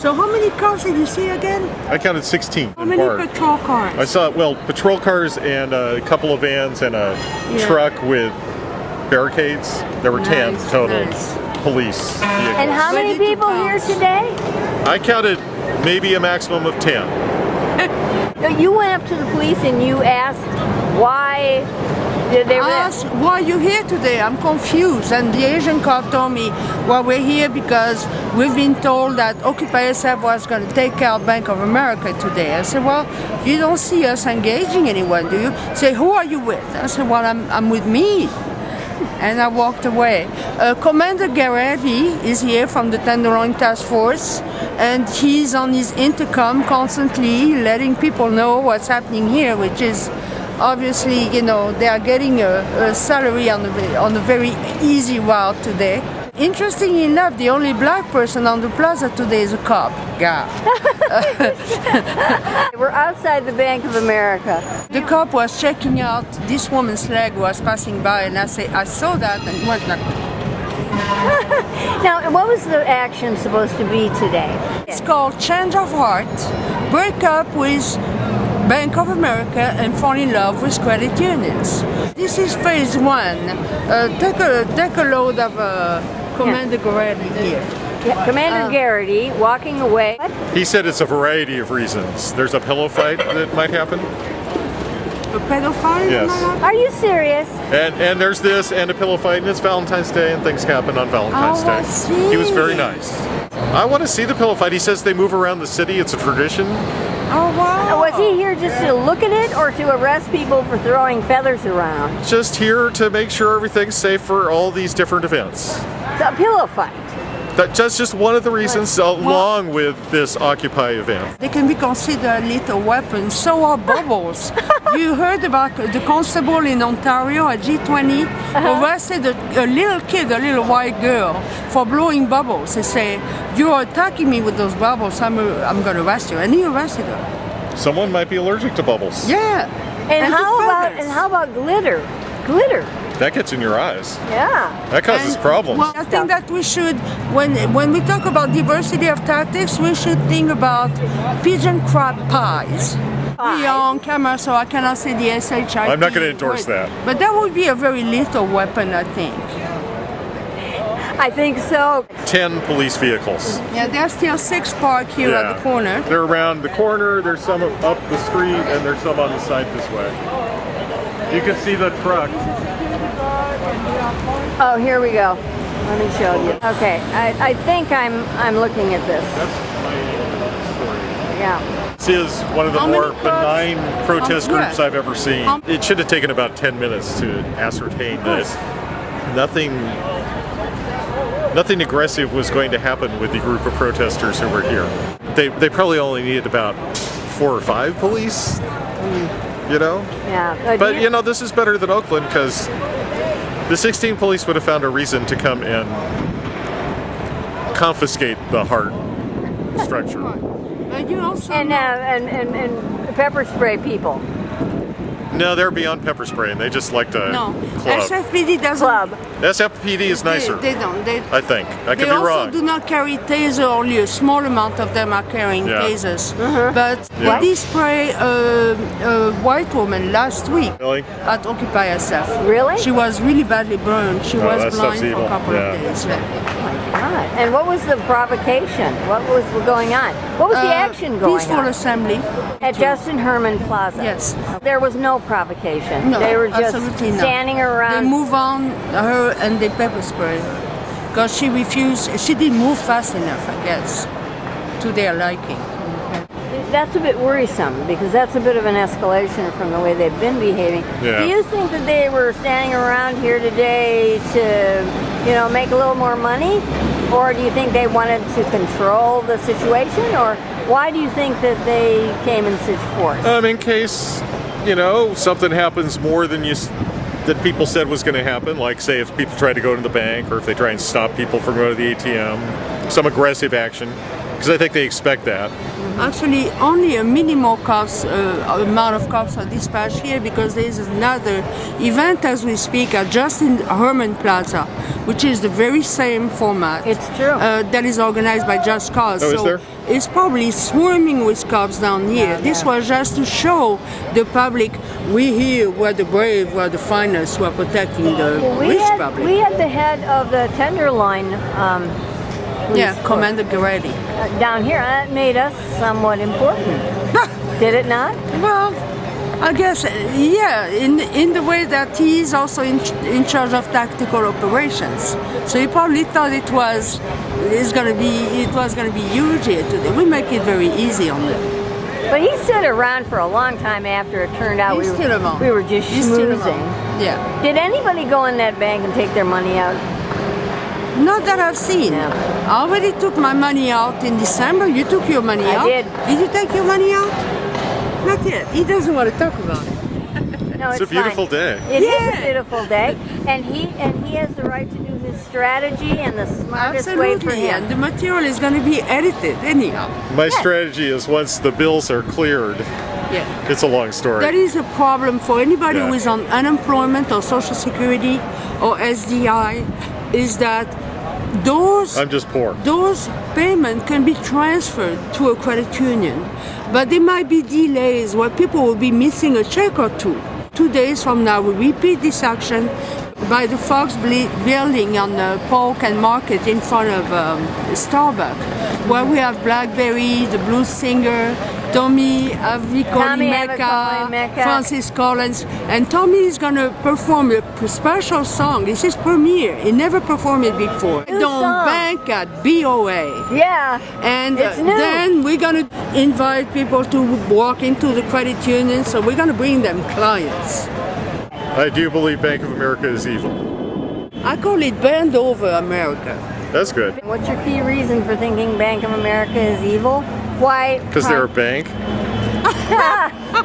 So how many cars did you see again? I counted 16. How many patrol cars? I saw, well, patrol cars and a couple of vans and a truck with barricades. There were 10 total police vehicles. And how many people here today? I counted maybe a maximum of 10. You went up to the police and you asked why they were asked, why are you here today? I'm confused. And the Asian cop told me, well, we're here because we've been told that Occupy SF was going to take out Bank of America today. I said, well, you don't see us engaging anyone, do you? Say, who are you with? I said, well, I'm with me. And I walked away. Commander Garetti is here from the Tenderloin Task Force, and he's on his intercom constantly letting people know what's happening here, which is obviously, you know, they are getting a salary on a very easy route today. Interestingly enough, the only black person on the plaza today is a cop. Yeah. We're outside the Bank of America. The cop was checking out this woman's leg was passing by, and I saw that and went like. Now, what was the action supposed to be today? It's called Change of Heart, break up with Bank of America and fall in love with credit unions. This is phase one. Take a load of Commander Garetti here. Yeah, Commander Garetti walking away. He said it's a variety of reasons. There's a pillow fight that might happen. A pedophile? Yes. Are you serious? And there's this and a pillow fight, and it's Valentine's Day, and things happen on Valentine's Day. I see. He was very nice. I want to see the pillow fight. He says they move around the city. It's a tradition. Oh, wow. Was he here just to look at it or to arrest people for throwing feathers around? Just here to make sure everything's safe for all these different events. A pillow fight. That's just one of the reasons, along with this Occupy event. They can be considered little weapons. So are bubbles. You heard about the constable in Ontario at G20 arrested a little kid, a little white girl, for blowing bubbles. They say, you're attacking me with those bubbles, I'm going to arrest you. And he arrested her. Someone might be allergic to bubbles. Yeah. And how about glitter? Glitter. That gets in your eyes. Yeah. That causes problems. Well, I think that we should, when we talk about diversity of tactics, we should think about pigeon crab pies. We are on camera, so I cannot say the SHIT. I'm not going to endorse that. But that would be a very lethal weapon, I think. I think so. 10 police vehicles. Yeah, there are still 6 parked here at the corner. They're around the corner, there's some up the street, and there's some on the side this way. You can see the truck. Oh, here we go. Let me show you. Okay, I think I'm looking at this. That's my story. Yeah. This is one of the more benign protest groups I've ever seen. It should have taken about 10 minutes to ascertain that nothing aggressive was going to happen with the group of protesters who were here. They probably only needed about 4 or 5 police, you know? Yeah. But you know, this is better than Oakland because the 16 police would have found a reason to come and confiscate the heart structure. But you also and pepper spray people. No, they're beyond pepper spray, and they just like to club. SFPD doesn't. SFPD is nicer. They don't. I think. I could be wrong. They also do not carry taser. Only a small amount of them are carrying tasers. But they spray a white woman last week at Occupy SF. Really? She was really badly burned. She was blind for a couple of days. God. And what was the provocation? What was going on? What was the action going on? Peaceful assembly. At Justin Herman Plaza? Yes. There was no provocation? No, they were just absolutely standing around? They move on her and they pepper spray. Because she refused, she didn't move fast enough, I guess, to their liking. That's a bit worrisome because that's a bit of an escalation from the way they've been behaving. Yeah. Do you think that they were standing around here today to, you know, make a little more money? Or do you think they wanted to control the situation? Or why do you think that they came in such force? In case, you know, something happens more than that people said was going to happen, like say if people try to go to the bank or if they try and stop people from going to the ATM, some aggressive action. Because I think they expect that. Actually, only a minimal cops amount of cops are dispatched here because there is another event as we speak at just in Herman Plaza, which is the very same format. It's true. That is organized by Just Cause. Oh, is there? It's probably swarming with cops down here. This was just to show the public we here, we're the brave, we're the finest, we're protecting the rich public. We had the head of the Tenderloin. Yeah, Commander Garretti. Down here, that made us somewhat important. Did it not? Well, I guess, yeah, in the way that he is also in charge of tactical operations. So he probably thought it was going to be huge here today. We make it very easy on them. But he stood around for a long time after it turned out we were just schmoozing. Yeah. Did anybody go in that bank and take their money out? Not that I've seen. No. I already took my money out in December. You took your money out? I did. Did you take your money out? Not yet. He doesn't want to talk about it. No, It's a beautiful fine. day. It is a beautiful day, and he has the right to do his strategy and the smartest way for Absolutely, him. and the material is going to be edited anyhow. My strategy is once the bills are cleared, Yeah. it's a long story. That is a problem for anybody Yeah. who is on unemployment or Social Security or SDI, is that I'm just poor. those payments can be transferred to a credit union, but there might be delays where people will be missing a check or two. 2 days from now, we repeat this action by the Fox building on the Polk and Market in front of Starbucks, where we have Blackberry, the blues singer, Tommy Avicoli-Mecca, Francis Collins, and Tommy is going to perform a special song. This is premiere. He never performed it before. New Don't song. bank at BOA. Yeah, And it's new. then we're going to invite people to walk into the credit union, so we're going to bring them clients. I do believe Bank of America is evil. I call it Bend Over America. That's good. What's your key reason for thinking Bank of America is evil? Why? Because they're a bank.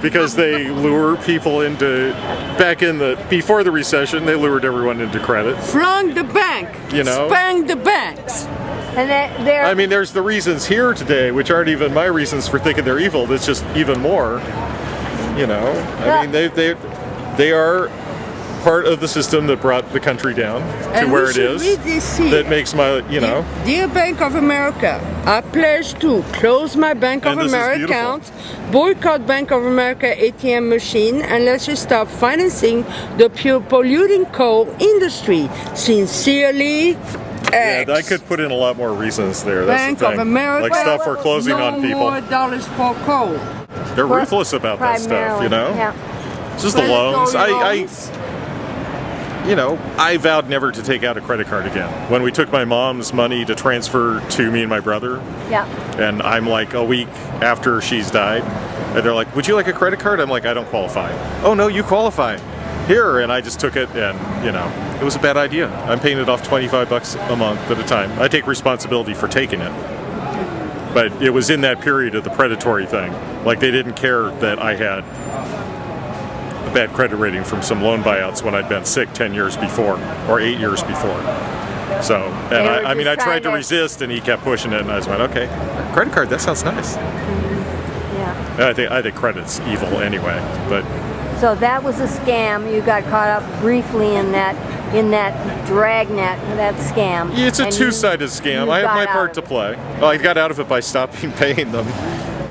Because they lure people into, before the recession, they lured everyone into credit. Flunk the bank. You know? Spank the banks. And they're. I mean, there's the reasons here today, which aren't even my reasons for thinking they're evil. That's just even more, I mean, they are part of the system that brought the country down to And where we it should is. read this here. That makes my, Dear Bank of America, I pledge to close my Bank of And this is America beautiful. account, boycott Bank of America ATM machine, unless you stop financing the pure polluting coal industry. Sincerely, X. I could put in a lot more reasons there. That's Bank the thing. of America. Like stuff we're closing no on people. more dollars for coal. They're ruthless about that stuff, Yeah. It's just the loans. Predatory loans. I vowed never to take out a credit card again. When we took my mom's money to transfer to me and my brother, Yeah. and I'm like a week after she's died, and they're like, "Would you like a credit card?" I'm like, "I don't qualify." "Oh no, you qualify." Here, and I just took it, and it was a bad idea. I'm paying it off $25 a month at a time. I take responsibility for taking it, but it was in that period of the predatory thing. Like they didn't care that I had a bad credit rating from some loan buyouts when I'd been sick 10 years before or 8 years before. So, and They were I mean, I just tried to trying to- resist, and he kept pushing it, and I just went, "Okay, credit card. That sounds nice." Yeah. And I think credit's evil anyway, but So that was a scam. You got caught up briefly in that dragnet, that scam. it's a And two-sided scam. you I have got my out part of to it. play. Well, I got out of it by stopping paying them.